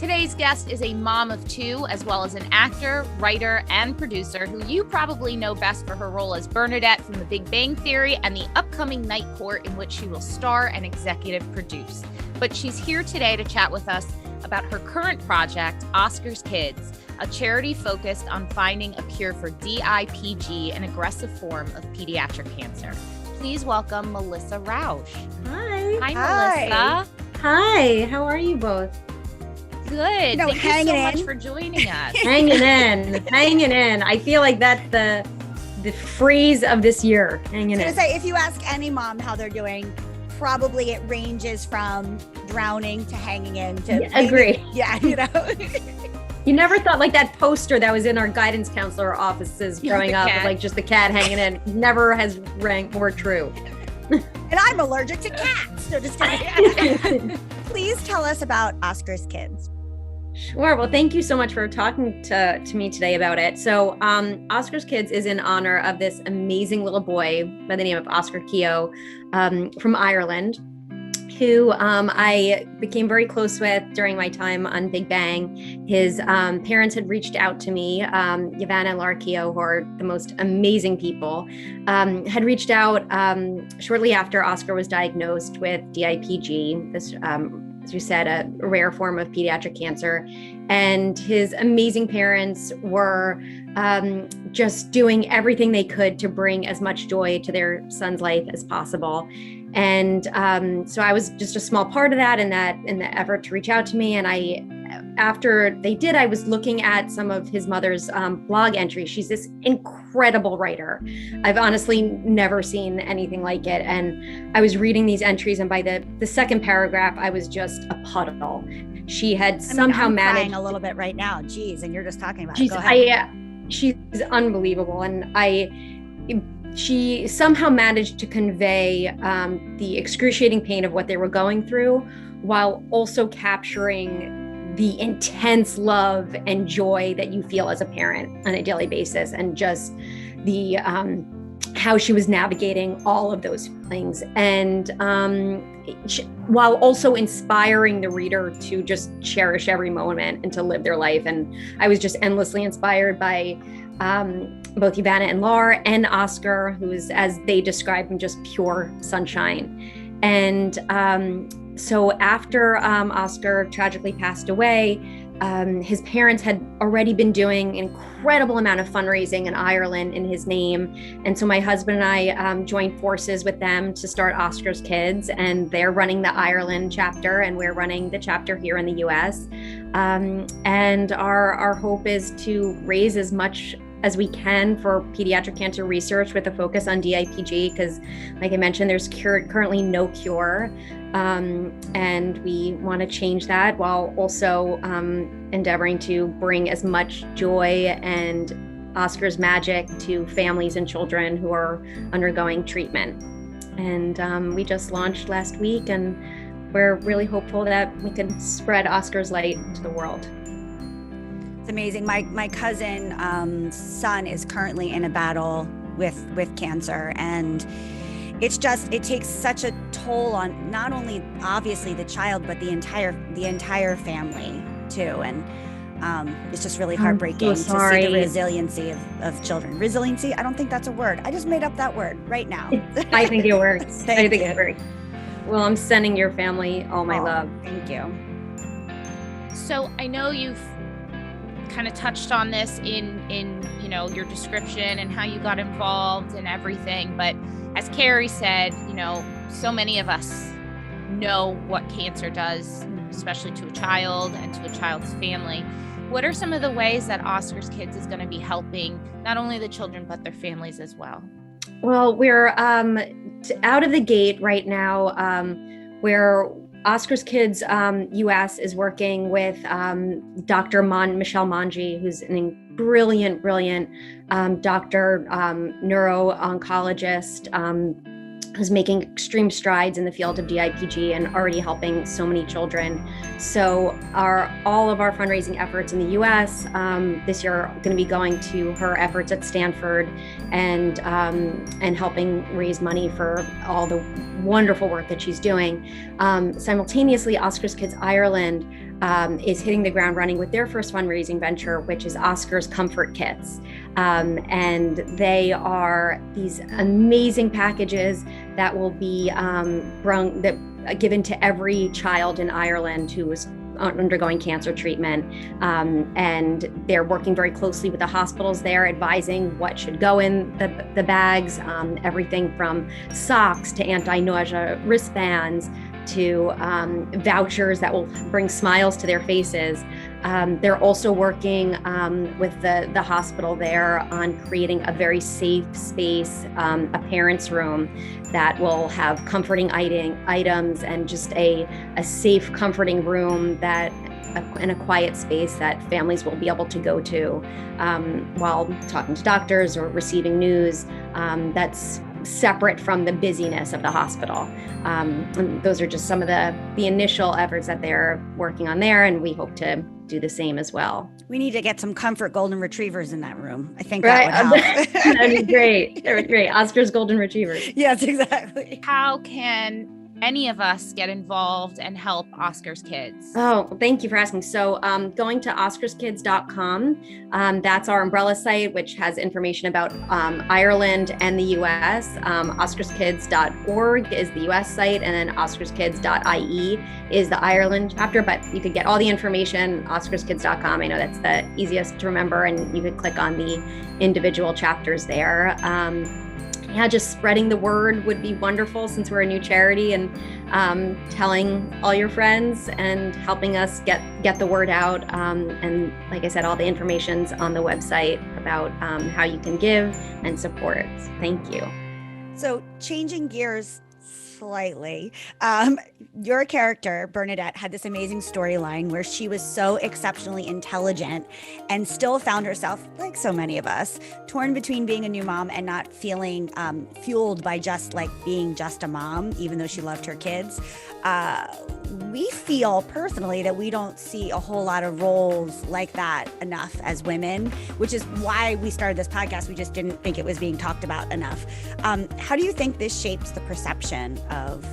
Today's guest is a mom of two, as well as an actor, writer, and producer who you probably know best for her role as Bernadette from The Big Bang Theory and the upcoming Night Court, in which she will star and executive produce. But she's here today to chat with us about her current project, Oscar's Kids, a charity focused on finding a cure for DIPG, an aggressive form of pediatric cancer. Please welcome Melissa Rauch. Hi. Hi, Melissa. Hi. How are you both? Good. Thank you so much for joining us. Hanging in. I feel like that's the phrase of this year. Hanging in. I was gonna say, if you ask any mom how they're doing, probably it ranges from drowning to hanging in to agree. Yeah, you know. You never thought like that poster that was in our guidance counselor offices growing up, like just the cat hanging in, never has rang more true. And I'm allergic to cats. So just kidding. Please tell us about Oscar's Kids. Sure. Well, thank you so much for talking to me today about it. So Oscar's Kids is in honor of this amazing little boy by the name of Oscar Keogh from Ireland, who I became very close with during my time on Big Bang. His parents had reached out to me, Yavanna and Laura Keogh, who are the most amazing people, had reached out shortly after Oscar was diagnosed with DIPG, this, as you said, a rare form of pediatric cancer. And his amazing parents were just doing everything they could to bring as much joy to their son's life as possible. And so I was just a small part of that in the effort to reach out to me. And after they did, I was looking at some of his mother's blog entries. She's this incredible writer. I've honestly never seen anything like it. And I was reading these entries, and by the second paragraph, I was just a puddle. She had somehow I'm managed crying a little bit right now. Geez, and you're just talking about it. Go ahead. She's unbelievable. And she somehow managed to convey the excruciating pain of what they were going through, while also capturing the intense love and joy that you feel as a parent on a daily basis, and just the how she was navigating all of those things, and while also inspiring the reader to just cherish every moment and to live their life. And I was just endlessly inspired by both Yavanna and Laura and Oscar, who is, as they described him, just pure sunshine. And so after Oscar tragically passed away, his parents had already been doing an incredible amount of fundraising in Ireland in his name. And so my husband and I joined forces with them to start Oscar's Kids, and they're running the Ireland chapter, and we're running the chapter here in the US. And our hope is to raise as much as we can for pediatric cancer research with a focus on DIPG, because like I mentioned, there's currently no cure. And we want to change that while also endeavoring to bring as much joy and Oscar's magic to families and children who are undergoing treatment. And we just launched last week, and we're really hopeful that we can spread Oscar's light to the world. It's amazing. My cousin's son is currently in a battle with cancer, and it takes such a toll on not only obviously the child, but the entire family too. And it's just really heartbreaking to see the resiliency of children. Resiliency? I don't think that's a word. I just made up that word right now. I think it works. Thank you. It works. Well, I'm sending your family all my love. Thank you. So I know you've kind of touched on this in your description and how you got involved and everything, but as Carrie said, so many of us know what cancer does, especially to a child and to a child's family. What are some of the ways that Oscar's Kids is going to be helping not only the children but their families as well? Well, we're out of the gate right now, where Oscar's Kids US is working with Dr. Michelle Manji, who's a brilliant doctor, neuro-oncologist, who's making extreme strides in the field of DIPG and already helping so many children. So all of our fundraising efforts in the US this year are going to be going to her efforts at Stanford and helping raise money for all the wonderful work that she's doing. Simultaneously, Oscar's Kids Ireland is hitting the ground running with their first fundraising venture, which is Oscar's Comfort Kits. And they are these amazing packages that will be given to every child in Ireland who is undergoing cancer treatment. And they're working very closely with the hospitals there, advising what should go in the bags, everything from socks to anti-nausea wristbands to vouchers that will bring smiles to their faces. They're also working with the hospital there on creating a very safe space, a parent's room that will have comforting items and just a safe, comforting room in a quiet space that families will be able to go to while talking to doctors or receiving news that's separate from the busyness of the hospital. And those are just some of the initial efforts that they're working on there, and we hope to do the same as well. We need to get some comfort golden retrievers in that room. I think that would help. That'd be great. That would be great. Oscar's golden retrievers. Yes, exactly. How can any of us get involved and help Oscar's kids? Oh, thank you for asking. So going to oscarskids.com, that's our umbrella site, which has information about Ireland and the US. oscarskids.org is the US site, and then oscarskids.ie is the Ireland chapter, but you could get all the information, oscarskids.com. I know that's the easiest to remember, and you could click on the individual chapters there. Just spreading the word would be wonderful since we're a new charity, and telling all your friends and helping us get the word out. And like I said, all the information's on the website about how you can give and support. Thank you. So changing gears slightly, your character, Bernadette, had this amazing storyline where she was so exceptionally intelligent and still found herself, like so many of us, torn between being a new mom and not feeling fueled by just like being just a mom, even though she loved her kids. We feel personally that we don't see a whole lot of roles like that enough as women, which is why we started this podcast. We just didn't think it was being talked about enough. How do you think this shapes the perception of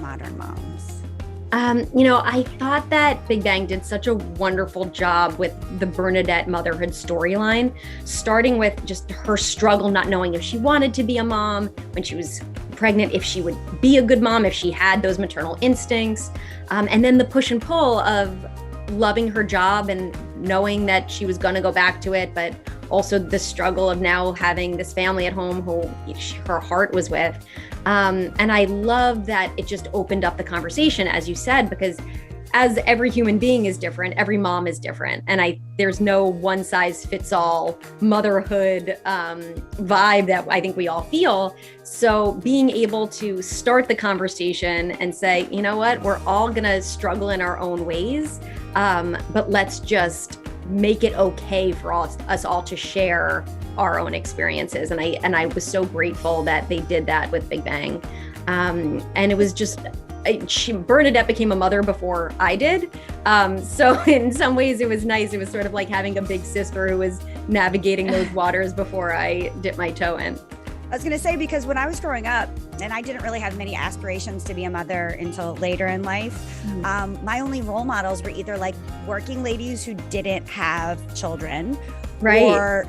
modern moms? I thought that Big Bang did such a wonderful job with the Bernadette motherhood storyline, starting with just her struggle, not knowing if she wanted to be a mom when she was pregnant, if she would be a good mom, if she had those maternal instincts, and then the push and pull of loving her job and knowing that she was going to go back to it, but also the struggle of now having this family at home who her heart was with. And I love that it just opened up the conversation, as you said, because as every human being is different, every mom is different. And there's no one size fits all motherhood vibe that I think we all feel. So being able to start the conversation and say, you know what, we're all gonna struggle in our own ways, but let's just make it okay for us all to share our own experiences. And I was so grateful that they did that with Big Bang. And it was just, Bernadette became a mother before I did. So in some ways it was nice. It was sort of like having a big sister who was navigating those waters before I dipped my toe in. I was going to say, because when I was growing up, and I didn't really have many aspirations to be a mother until later in life, my only role models were either like working ladies who didn't have children, right, or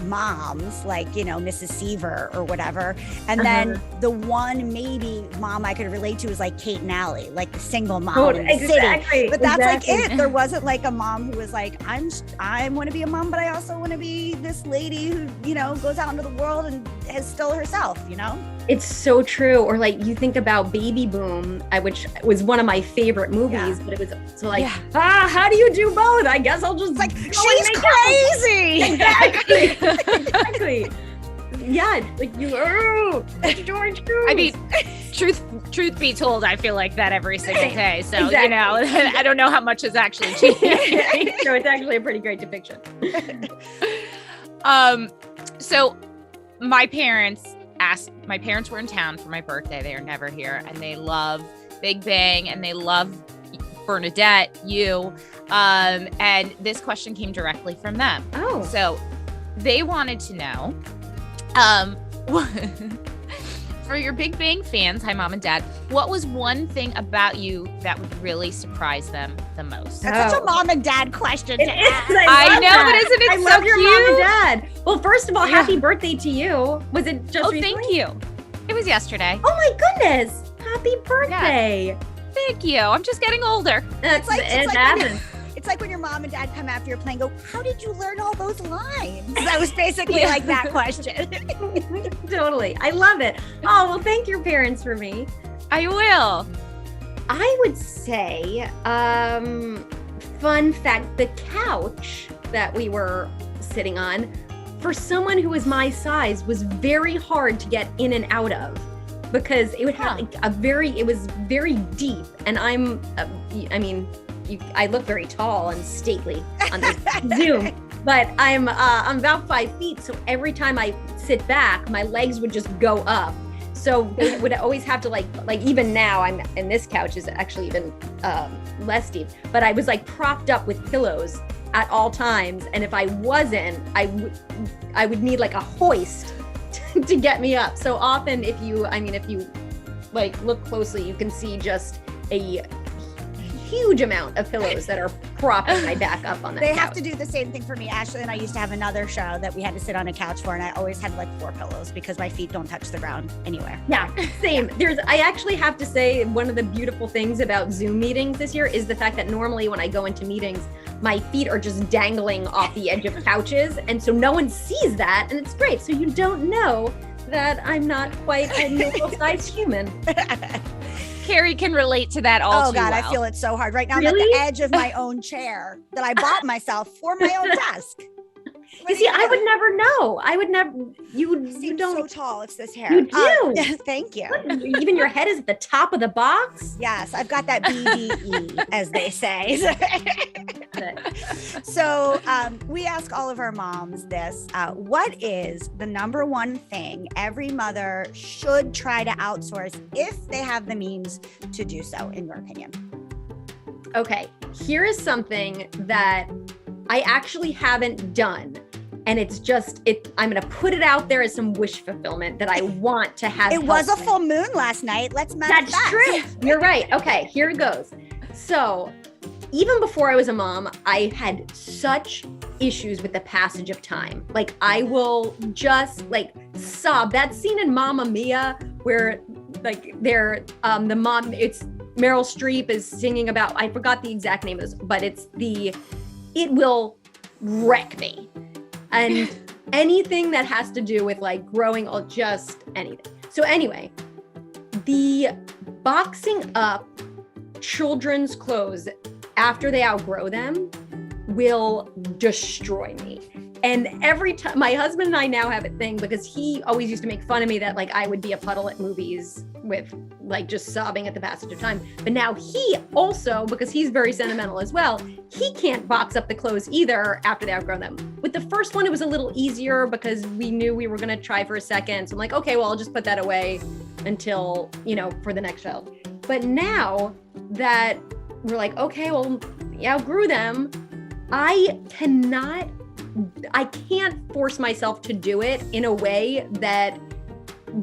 moms like, Mrs. Seaver or whatever. And then the one maybe mom I could relate to is like Kate and Allie, like the single mom in the city. But that's like it. There wasn't like a mom who was like, I want to be a mom, but I also want to be this lady who, goes out into the world and is still herself, It's so true. Or like you think about Baby Boom, which was one of my favorite movies, but it was so like, how do you do both? I guess I'll just like, she's crazy. Exactly. Exactly. Yeah, like George Cruz. I mean, truth be told, I feel like that every single day. So, I don't know how much is actually changed. So it's actually a pretty great depiction. So my parents were in town for my birthday. They are never here, and they love Big Bang and they love Bernadette, you. And this question came directly from them. Oh. So they wanted to know, for your Big Bang fans, hi Mom and Dad, what was one thing about you that would really surprise them the most? That's such a mom and dad question to ask. I know, but isn't it I so love your cute? mom and dad. Well, first of all, happy birthday to you. Was it just recently? Thank you. It was yesterday. Oh my goodness. Happy birthday. Thank you. I'm just getting older. It's like happens. It's like when your mom and dad come after your play and go, how did you learn all those lines? That was basically like that question. Totally. I love it. Oh, well, thank your parents for me. I will. I would say, fun fact, the couch that we were sitting on, for someone who was my size, was very hard to get in and out of because it would have it was very deep. And I look very tall and stately on this Zoom, but I'm about 5 feet. So every time I sit back, my legs would just go up. So they would always have to like even now and this couch is actually even less deep, but I was like propped up with pillows at all times. And if I wasn't, I would need like a hoist to get me up. So often if you like look closely, you can see just a huge amount of pillows that are propping my back up on that couch. Have to do the same thing for me. Ashley and I used to have another show that we had to sit on a couch for, and I always had like 4 pillows because my feet don't touch the ground anywhere. Yeah, same. I actually have to say one of the beautiful things about Zoom meetings this year is the fact that normally when I go into meetings, my feet are just dangling off the edge of couches. And so no one sees that. And it's great. So you don't know that I'm not quite a normal-sized human. Carrie can relate to that all too God, well. I feel it so hard. Right now, Really? I'm at the edge of my own chair that I bought myself for my own desk. You see, I would never know. I would never. You don't. So tall. It's this hair. You do. Thank you. Even your head is at the top of the box. Yes, I've got that BDE, as they say. So we ask all of our moms this. What is the number one thing every mother should try to outsource if they have the means to do so, in your opinion? Okay, here is something that I actually haven't done. And it's I'm going to put it out there as some wish fulfillment that I want to have. It was a full moon last night. Let's manifest. That's true. You're right. Okay, here it goes. So even before I was a mom, I had such issues with the passage of time. Like I will just like sob. That scene in Mamma Mia where like it's Meryl Streep is singing about, I forgot the exact name of this, but it will wreck me. And anything that has to do with like growing or just anything. So anyway, the boxing up children's clothes after they outgrow them will destroy me. And every time, my husband and I now have a thing because he always used to make fun of me that like I would be a puddle at movies with like just sobbing at the passage of time. But now he also, because he's very sentimental as well, he can't box up the clothes either after they outgrow them. With the first one, it was a little easier because we knew we were going to try for a second. So I'm like, okay, well, I'll just put that away until, for the next child. But now that we're like, okay, well, we outgrew them, I can't force myself to do it in a way that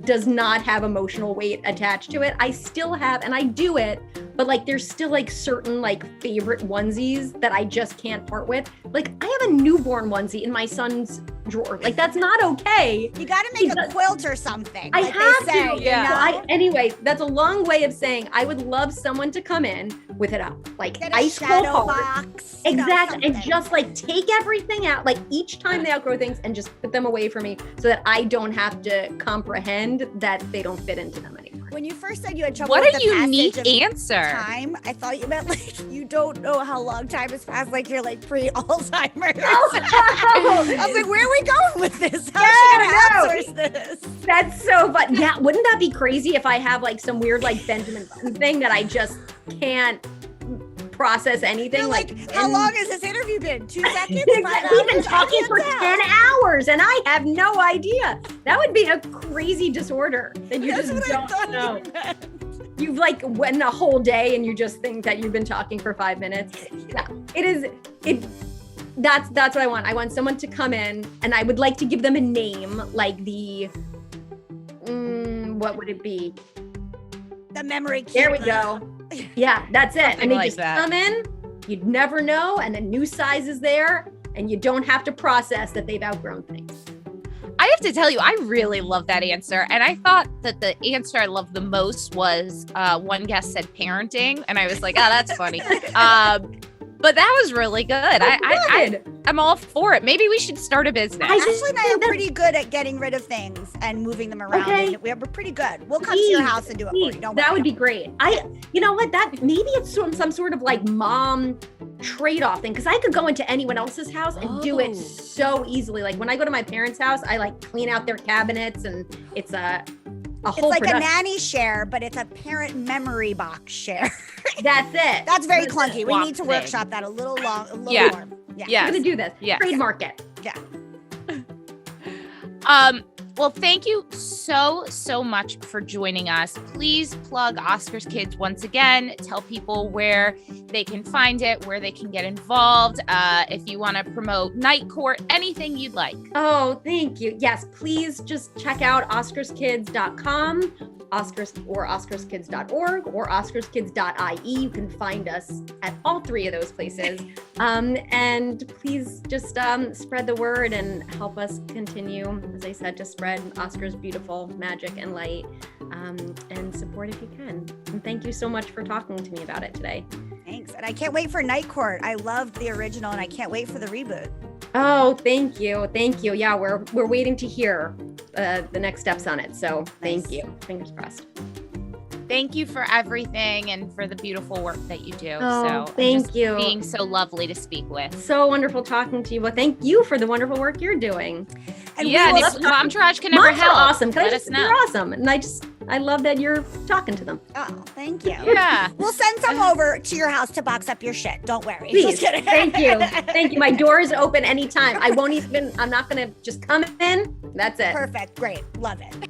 does not have emotional weight attached to it. I still have, and I do it, but like there's still like certain like favorite onesies that I just can't part with. Like I have a newborn onesie in my son's drawer. Like that's not okay. You got to make a quilt or something. I like have they say, to. Yeah. Anyway, that's a long way of saying I would love someone to come in with it up, like Get a ice cold shadow hard. box. Exactly. And something. just like take everything out, like each time they outgrow things and just put them away from me so that I don't have to comprehend that they don't fit into them anymore. When you first said you had trouble What with a the unique passage of answer. time, I thought you meant like you don't know how long time has passed, like you're like pre-Alzheimer's. I was like, where are we going with this? How's she gonna outsource this? That's so fun. Yeah, wouldn't that be crazy if I have like some weird like Benjamin Button thing that I just can't process anything? You're like, how long has this interview been? 2 seconds? 5 We've been hours? talking I for can't 10 tell. hours and I have no idea. That would be a crazy disorder that you That's just what I don't thought know. you meant. You've like went a whole day and you just think that you've been talking for 5 minutes. Yeah, that's what I want. I want someone to come in and I would like to give them a name, like the what would it be? The memory keeper. There we go. Yeah, that's it. Something And they like just that. come in, you'd never know, and a new size is there, and you don't have to process that they've outgrown things. I have to tell you, I really love that answer. And I thought that the answer I loved the most was one guest said parenting. And I was like, oh, that's funny. But that was really good. I'm all for it. Maybe we should start a business. Ashley and I are pretty good at getting rid of things and moving them around. Okay. We're pretty good. We'll come to your house and do it for you. Don't That worry. would be great. You know what? That maybe it's some sort of like mom trade-off thing, because I could go into anyone else's house and do it so easily. Like when I go to my parents' house, I like clean out their cabinets, and it's a It's whole like production. a nanny share, but it's a parent memory box share. That's it. That's very That's clunky. it. We need to Thing. workshop that a little more. Yeah. Yeah. We're gonna do this. Yeah. Trademark it. Yeah. Well, thank you so much for joining us. Please plug Oscar's Kids once again. Tell people where they can find it, where they can get involved. If you want to promote Night Court, anything you'd like. Oh, thank you. Yes, please just check out oscarskids.com, oscarskids.org, or oscarskids.ie. You can find us at all three of those places. And please just spread the word and help us continue, as I said, to spread Oscar's beautiful magic and light, and support if you can. And thank you so much for talking to me about it today. Thanks. And I can't wait for Night Court. I loved the original, and I can't wait for the reboot. Oh, thank you. Thank you. Yeah, we're waiting to hear the next steps on it. So thank you. Fingers crossed. Thank you for everything and for the beautiful work that you do. Oh, so thank just you. being so lovely to speak with. So wonderful talking to you. Well, thank you for the wonderful work you're doing. And Yeah, we and will if Momtourage can ever Moms are help, awesome. Can let I us just, know. they're awesome. And I love that you're talking to them. Oh, thank you. Yeah. We'll send some over to your house to box up your shit. Don't worry. Please. Just kidding. Thank you. Thank you. My door is open anytime. I'm not going to just come in. That's it. Perfect. Great. Love it.